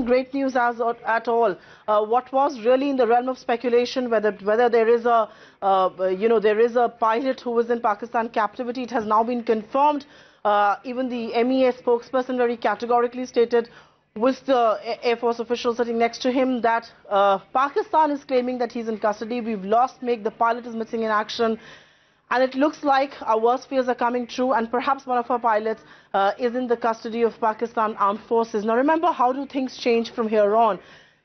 wasn't great news at all. What was really in the realm of speculation, whether there is a there is a pilot who was in Pakistan captivity, it has now been confirmed. Even the MEA spokesperson very categorically stated, with the Air Force official sitting next to him, that Pakistan is claiming that he's in custody. We've lost MiG, the pilot is missing in action. And it looks like our worst fears are coming true, and perhaps one of our pilots is in the custody of Pakistan Armed Forces. Now remember, how do things change from here on?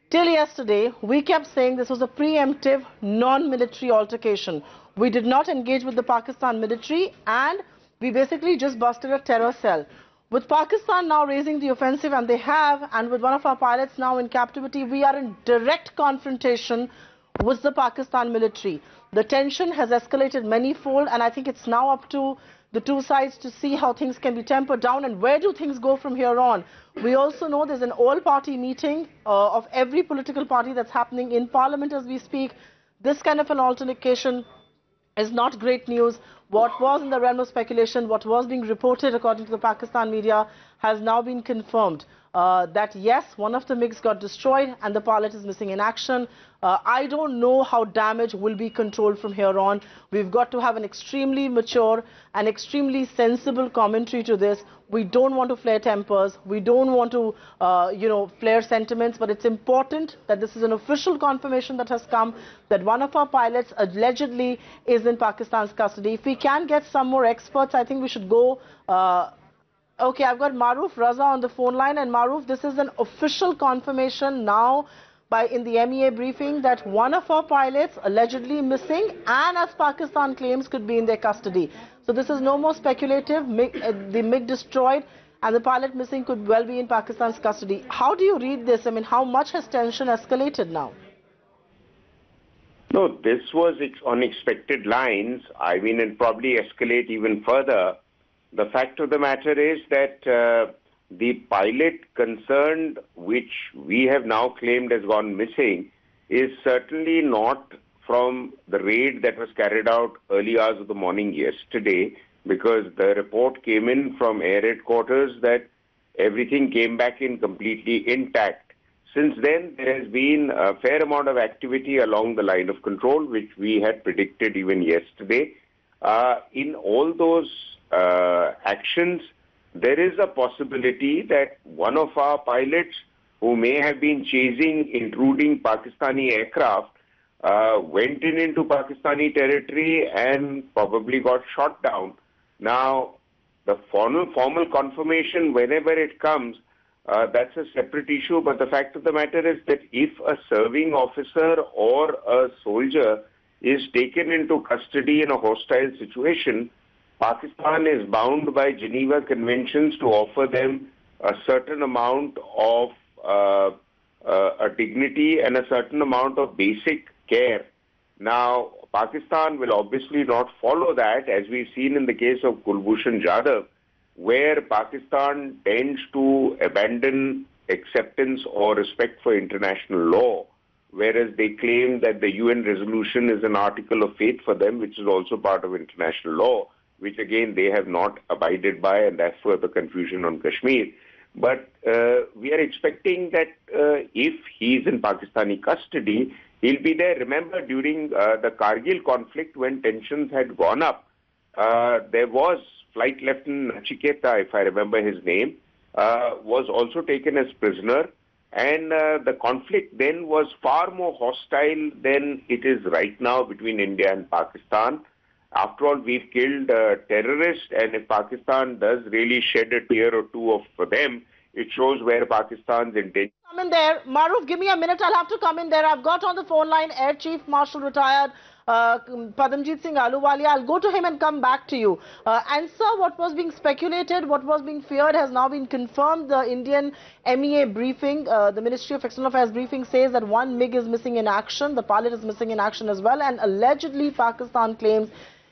Till yesterday, we kept saying this was a preemptive, non-military altercation. We did not engage with the Pakistan military, and we basically just busted a terror cell. With Pakistan now raising the offensive, and they have, and with one of our pilots now in captivity, we are in direct confrontation with the Pakistan military. The tension has escalated many-fold, and I think it's now up to the two sides to see how things can be tempered down and where do things go from here on. We also know there's an all-party meeting of every political party that's happening in Parliament as we speak. This kind of an altercation is not great news. What was in the realm of speculation, what was being reported according to the Pakistan media, has now been confirmed. That yes, one of the MiGs got destroyed and the pilot is missing in action. I don't know how damage will be controlled from here on. We've got to have an extremely mature and extremely sensible commentary to this. We don't want to flare tempers. We don't want to, flare sentiments. But it's important that this is an official confirmation that has come that one of our pilots allegedly is in Pakistan's custody. If we can get some more experts, I think we should go. Okay, I've got Maruf Raza on the phone line, and Maruf, this is an official confirmation now in the MEA briefing that one of our pilots allegedly missing and, as Pakistan claims, could be in their custody. So this is no more speculative. The MiG destroyed and the pilot missing could well be in Pakistan's custody. How do you read this? I mean, how much has tension escalated now? No, this was on expected lines. I mean, it'll probably escalate even further. The fact of the matter is that the pilot concerned, which we have now claimed has gone missing, is certainly not from the raid that was carried out early hours of the morning yesterday, because the report came in from air headquarters that everything came back in completely intact. Since then, there has been a fair amount of activity along the line of control, which we had predicted even yesterday. In all those actions, there is a possibility that one of our pilots who may have been chasing intruding Pakistani aircraft went into Pakistani territory and probably got shot down. Now, the formal confirmation, whenever it comes, that's a separate issue, but the fact of the matter is that if a serving officer or a soldier is taken into custody in a hostile situation, Pakistan is bound by Geneva Conventions to offer them a certain amount of a dignity and a certain amount of basic care. Now, Pakistan will obviously not follow that, as we've seen in the case of Kulbhushan Jadhav, where Pakistan tends to abandon acceptance or respect for international law, whereas they claim that the UN resolution is an article of faith for them, which is also part of international law, which again they have not abided by, and that's where the confusion on Kashmir. But we are expecting that if he's in Pakistani custody, he'll be there. Remember, during the Kargil conflict, when tensions had gone up, there was Flight Lieutenant Nachiketa, if I remember his name, was also taken as prisoner. And the conflict then was far more hostile than it is right now between India and Pakistan. After all, we've killed terrorists, and if Pakistan does really shed a tear or two for them, it shows where Pakistan's intention. Come in there. Maruf, give me a minute. I'll have to come in there. I've got on the phone line Air Chief Marshal retired Padamjit Singh Ahluwalia. I'll go to him and come back to you. And sir, what was being speculated, what was being feared has now been confirmed. The Indian MEA briefing, the Ministry of External Affairs briefing says that one MiG is missing in action. The pilot is missing in action as well. And allegedly Pakistan claims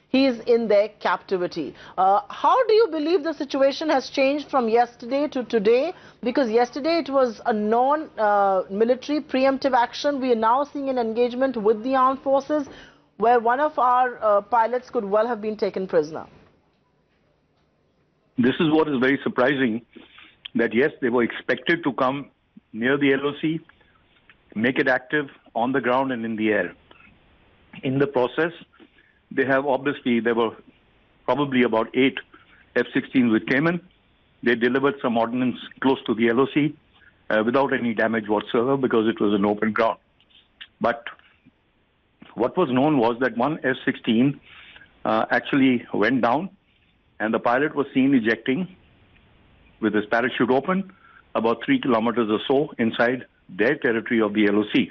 he is in their captivity. How do you believe the situation has changed from yesterday to today? Because yesterday it was a non-military preemptive action. We are now seeing an engagement with the armed forces where one of our pilots could well have been taken prisoner. This is what is very surprising, that yes, they were expected to come near the LOC, make it active on the ground and in the air. In the process, there were probably about 8 F-16s which came in. They delivered some ordnance close to the LOC without any damage whatsoever because it was an open ground. But what was known was that one F-16 actually went down and the pilot was seen ejecting with his parachute open about 3 kilometers or so inside their territory of the LOC.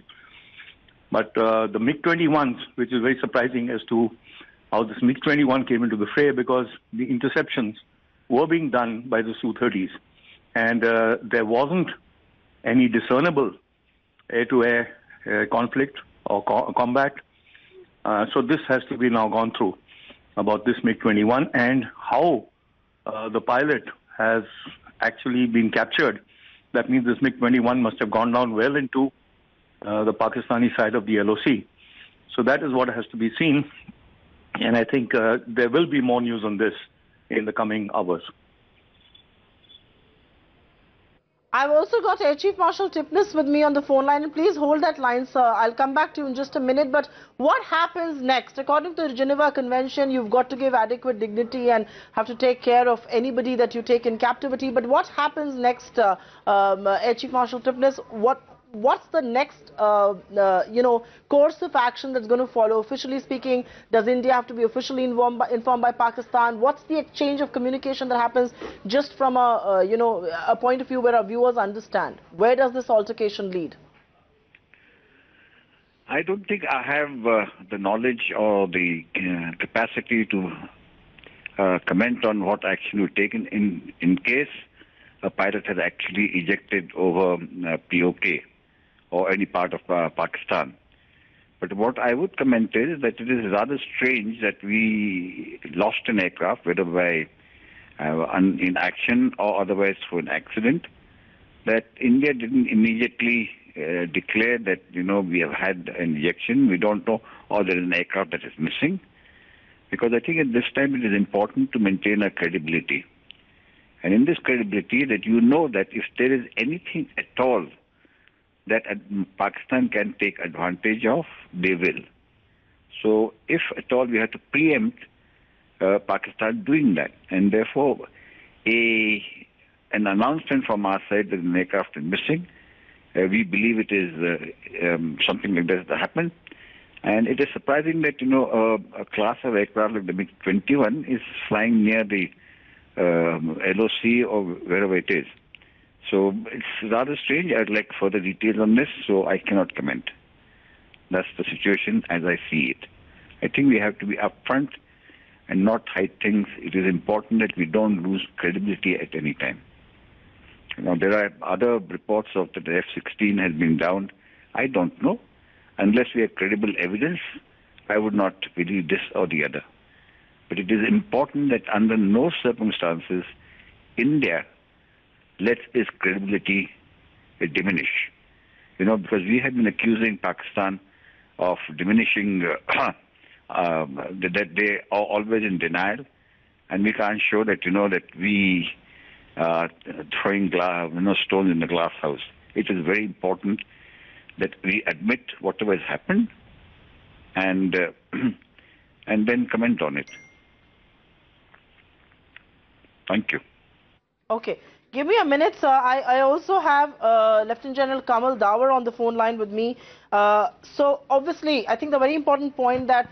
But the MiG-21s, which is very surprising as to how this MiG-21 came into the fray, because the interceptions were being done by the Su-30s. And there wasn't any discernible air-to-air conflict or combat. So this has to be now gone through about this MiG-21 and how the pilot has actually been captured. That means this MiG-21 must have gone down well into the Pakistani side of the LOC. So that is what has to be seen. And I think there will be more news on this in the coming hours. I've also got Air Chief Marshal Tipnis with me on the phone line, and please hold that line, sir. I'll come back to you in just a minute. But what happens next? According to the Geneva Convention, you've got to give adequate dignity and have to take care of anybody that you take in captivity. But what happens next, Air Chief Marshal Tipnis? What's the next, course of action that's going to follow? Officially speaking, does India have to be officially informed by Pakistan? What's the exchange of communication that happens just from a point of view where our viewers understand? Where does this altercation lead? I don't think I have the knowledge or the capacity to comment on what action we've taken in case a pilot has actually ejected over POK or any part of Pakistan. But what I would comment is that it is rather strange that we lost an aircraft, whether by in action or otherwise through an accident, that India didn't immediately declare that, we have had an ejection, we don't know, or there is an aircraft that is missing. Because I think at this time it is important to maintain our credibility. And in this credibility, that that if there is anything at all that Pakistan can take advantage of, they will. So if at all we have to preempt Pakistan doing that, and therefore an announcement from our side that an aircraft is missing, we believe it is something like that happened. And it is surprising that a class of aircraft like the MiG-21 is flying near the LOC or wherever it is. So it's rather strange. I'd like further details on this, so I cannot comment. That's the situation as I see it. I think we have to be upfront and not hide things. It is important that we don't lose credibility at any time. There are other reports of that the F-16 has been downed. I don't know. Unless we have credible evidence, I would not believe this or the other. But it is important that under no circumstances India lets its credibility diminish. Because we have been accusing Pakistan of diminishing, that they are always in denial, and we can't show that, that we are throwing stones in the glass house. It is very important that we admit whatever has happened and then comment on it. Thank you. Okay. Give me a minute, sir. I also have Lieutenant General Kamal Davar on the phone line with me. So obviously, I think the very important point that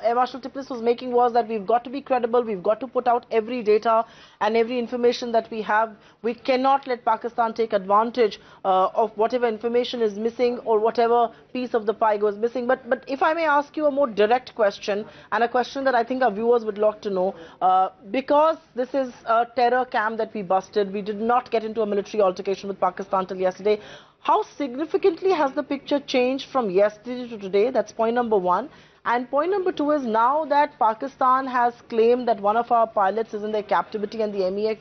Air Marshal Tipnis was making was that we've got to be credible, we've got to put out every data and every information that we have. We cannot let Pakistan take advantage of whatever information is missing or whatever piece of the pie goes missing. But if I may ask you a more direct question, and a question that I think our viewers would like to know, because this is a terror camp that we busted, we did not get into a military altercation with Pakistan till yesterday. How significantly has the picture changed from yesterday to today? That's point number one. And point number two is, now that Pakistan has claimed that one of our pilots is in their captivity, and the MEA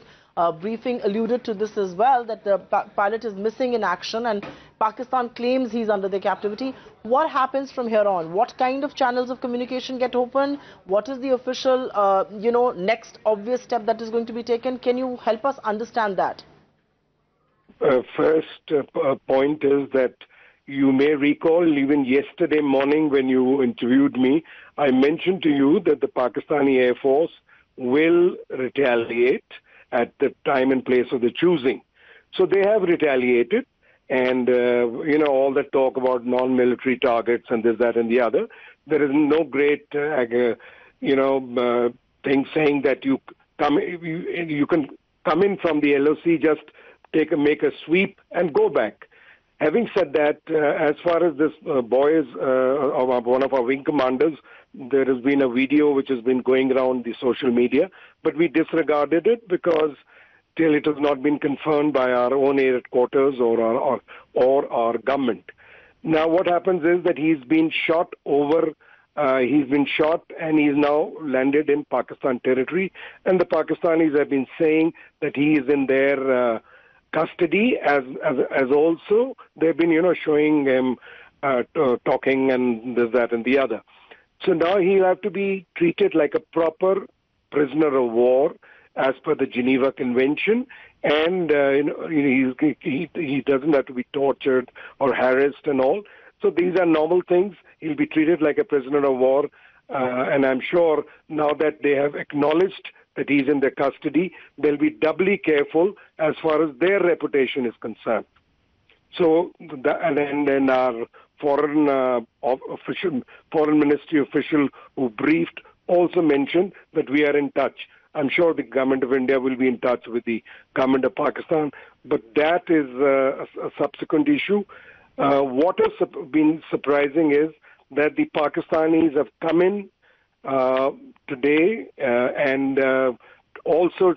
briefing alluded to this as well, that the pilot is missing in action and Pakistan claims he's under their captivity. What happens from here on? What kind of channels of communication get open? What is the official, next obvious step that is going to be taken? Can you help us understand that? First point is that you may recall even yesterday morning when you interviewed me, I mentioned to you that the Pakistani Air Force will retaliate at the time and place of the choosing. So they have retaliated, and all that talk about non-military targets and this, that, and the other. There is no great, thing saying that you can come in from the LOC, just make a sweep and go back. Having said that, as far as this boy is one of our wing commanders, there has been a video which has been going around the social media, but we disregarded it because till it has not been confirmed by our own air headquarters or our government. Now what happens is that he's been shot and he's now landed in Pakistan territory, and the Pakistanis have been saying that he is in their custody, as also they've been showing him talking and this, that, and the other. So now he'll have to be treated like a proper prisoner of war as per the Geneva Convention, and he doesn't have to be tortured or harassed and all. So these are normal things. He'll be treated like a prisoner of war, and I'm sure now that they have acknowledged that he's in their custody, they'll be doubly careful as far as their reputation is concerned. So, and then our foreign ministry official who briefed also mentioned that we are in touch. I'm sure the government of India will be in touch with the government of Pakistan, but that is a subsequent issue. What has been surprising is that the Pakistanis have come in today and also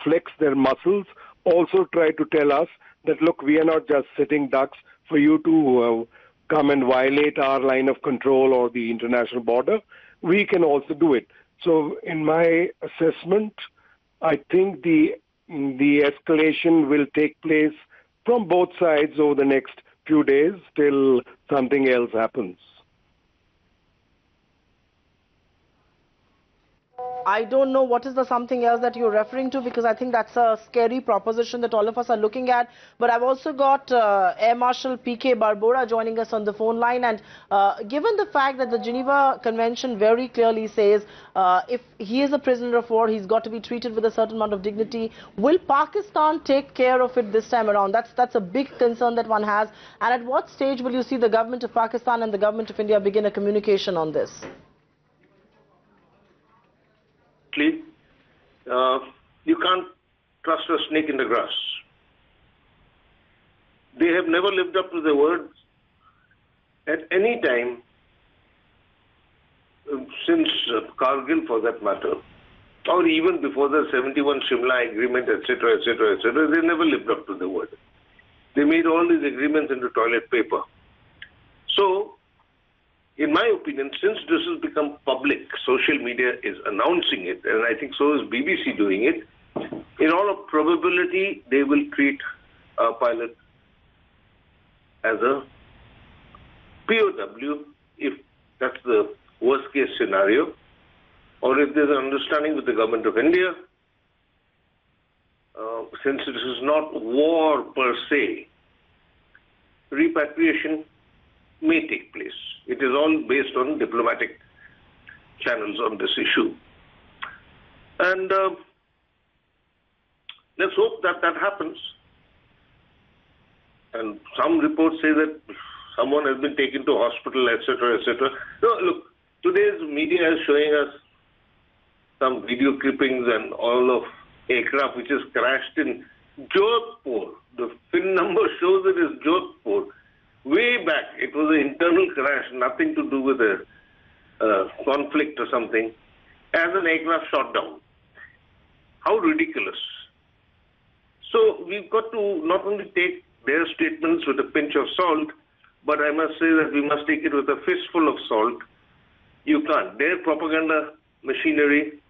flex their muscles, also try to tell us that, look, we are not just sitting ducks for you to come and violate our line of control or the international border. We can also do it. So in my assessment, I think the escalation will take place from both sides over the next few days till something else happens. I don't know what is the something else that you're referring to, because I think that's a scary proposition that all of us are looking at. But I've also got Air Marshal P.K. Barbora joining us on the phone line. And given the fact that the Geneva Convention very clearly says if he is a prisoner of war, he's got to be treated with a certain amount of dignity, will Pakistan take care of it this time around? That's a big concern that one has. And at what stage will you see the government of Pakistan and the government of India begin a communication on this? You can't trust a snake in the grass. They have never lived up to their words at any time since Kargil, for that matter, or even before the 71 Shimla agreement, etc., etc., etc. They never lived up to their word. They made all these agreements into toilet paper. So, in my opinion, since this has become public, social media is announcing it, and I think so is BBC doing it, in all of probability, they will treat a pilot as a POW, if that's the worst case scenario, or if there's an understanding with the government of India, since this is not war per se, repatriation may take place. It is all based on diplomatic channels on this issue. And let's hope that that happens. And some reports say that someone has been taken to hospital, etc., etc. No, look, today's media is showing us some video clippings and all of aircraft which has crashed in Jodhpur. The FIN number shows it is Jodhpur. Way back, it was an internal crash, nothing to do with a conflict or something, as an aircraft shot down. How ridiculous. So we've got to not only take their statements with a pinch of salt, but I must say that we must take it with a fistful of salt. You can't. Their propaganda machinery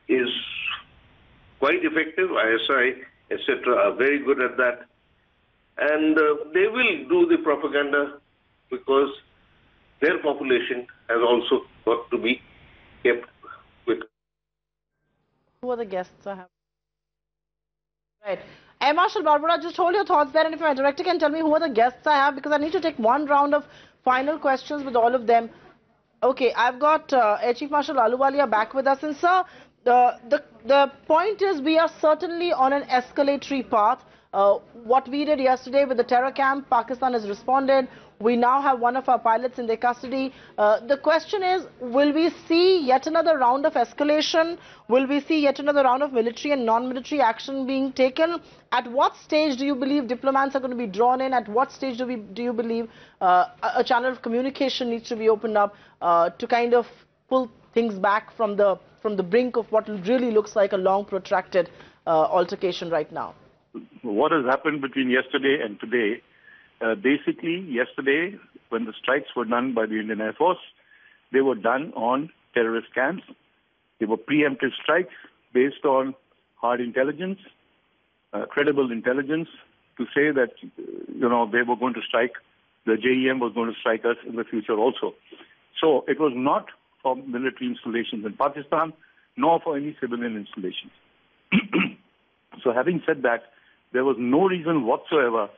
is quite effective. ISI, etc., are very good at that. And they will do the propaganda because their population has also got to be kept with. Who are the guests I have? Right. Air Marshal Barbara, just hold your thoughts there, and if my director can tell me who are the guests I have, because I need to take one round of final questions with all of them. Okay, I've got Air Chief Marshal Ahluwalia back with us. And sir, the point is we are certainly on an escalatory path. What we did yesterday with the terror camp, Pakistan has responded. We now have one of our pilots in their custody. The question is, will we see yet another round of escalation? Will we see yet another round of military and non-military action being taken? At what stage do you believe diplomats are going to be drawn in? At what stage do you believe a channel of communication needs to be opened up to kind of pull things back from the brink of what really looks like a long protracted altercation right now? What has happened between yesterday and today, basically yesterday when the strikes were done by the Indian Air Force, they were done on terrorist camps. They were preemptive strikes based on hard intelligence, credible intelligence to say that, they were going to strike, the JEM was going to strike us in the future also. So it was not for military installations in Pakistan, nor for any civilian installations. So having said that, there was no reason whatsoever,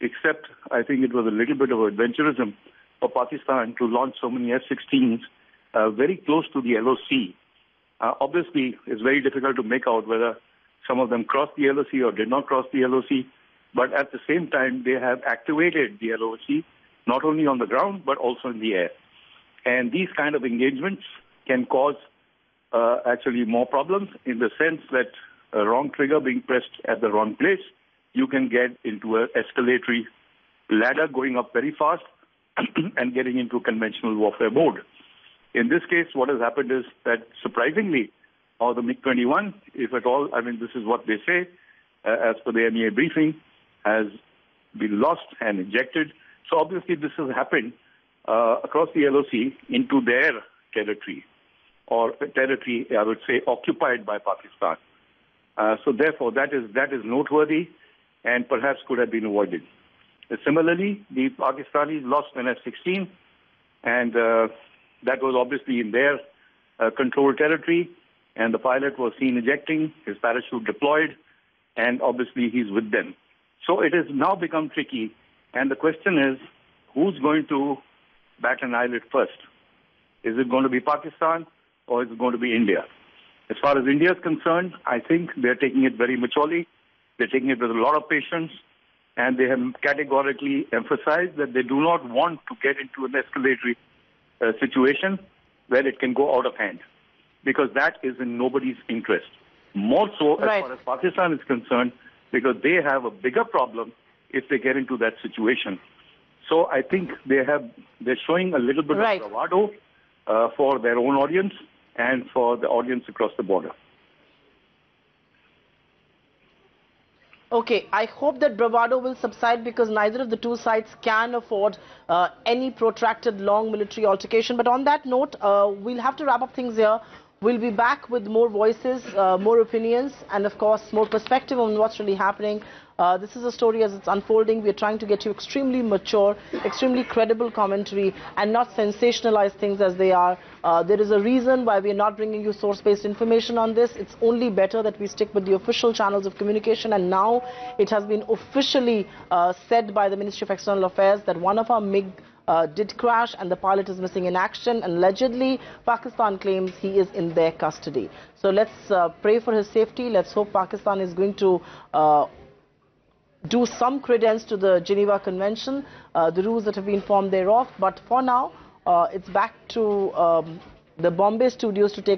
except I think it was a little bit of adventurism for Pakistan to launch so many F-16s very close to the LOC. Obviously, it's very difficult to make out whether some of them crossed the LOC or did not cross the LOC, but at the same time, they have activated the LOC, not only on the ground, but also in the air. And these kind of engagements can cause actually more problems in the sense that a wrong trigger being pressed at the wrong place, you can get into an escalatory ladder going up very fast and getting into conventional warfare mode. In this case, what has happened is that surprisingly, the MiG-21, if at all, this is what they say, as per the MEA briefing, has been lost and ejected. So obviously this has happened across the LOC into their territory, or territory, I would say, occupied by Pakistan. So therefore, that is noteworthy and perhaps could have been avoided. Similarly, the Pakistanis lost an F-16, and that was obviously in their controlled territory, and the pilot was seen ejecting, his parachute deployed, and obviously he's with them. So it has now become tricky, and the question is, who's going to bat an eyelid first? Is it going to be Pakistan, or is it going to be India? As far as India is concerned, I think they're taking it very maturely. They're taking it with a lot of patience, and they have categorically emphasized that they do not want to get into an escalatory situation where it can go out of hand, because that is in nobody's interest. More so as far as Pakistan is concerned, because they have a bigger problem if they get into that situation. So I think they're showing a little bit of bravado for their own audience and for the audience across the border. Okay, I hope that bravado will subside, because neither of the two sides can afford any protracted long military altercation. But on that note, we'll have to wrap up things here. We'll be back with more voices, more opinions, and of course more perspective on what's really happening. This is a story as it's unfolding. We are trying to get you extremely mature, extremely credible commentary, and not sensationalize things as they are. There is a reason why we are not bringing you source-based information on this. It's only better that we stick with the official channels of communication, and now it has been officially said by the Ministry of External Affairs that one of our MiG did crash and the pilot is missing in action, and allegedly Pakistan claims he is in their custody. So let's pray for his safety. Let's hope Pakistan is going to do some credence to the Geneva Convention, the rules that have been formed thereof. But for now, it's back to the Bombay studios to take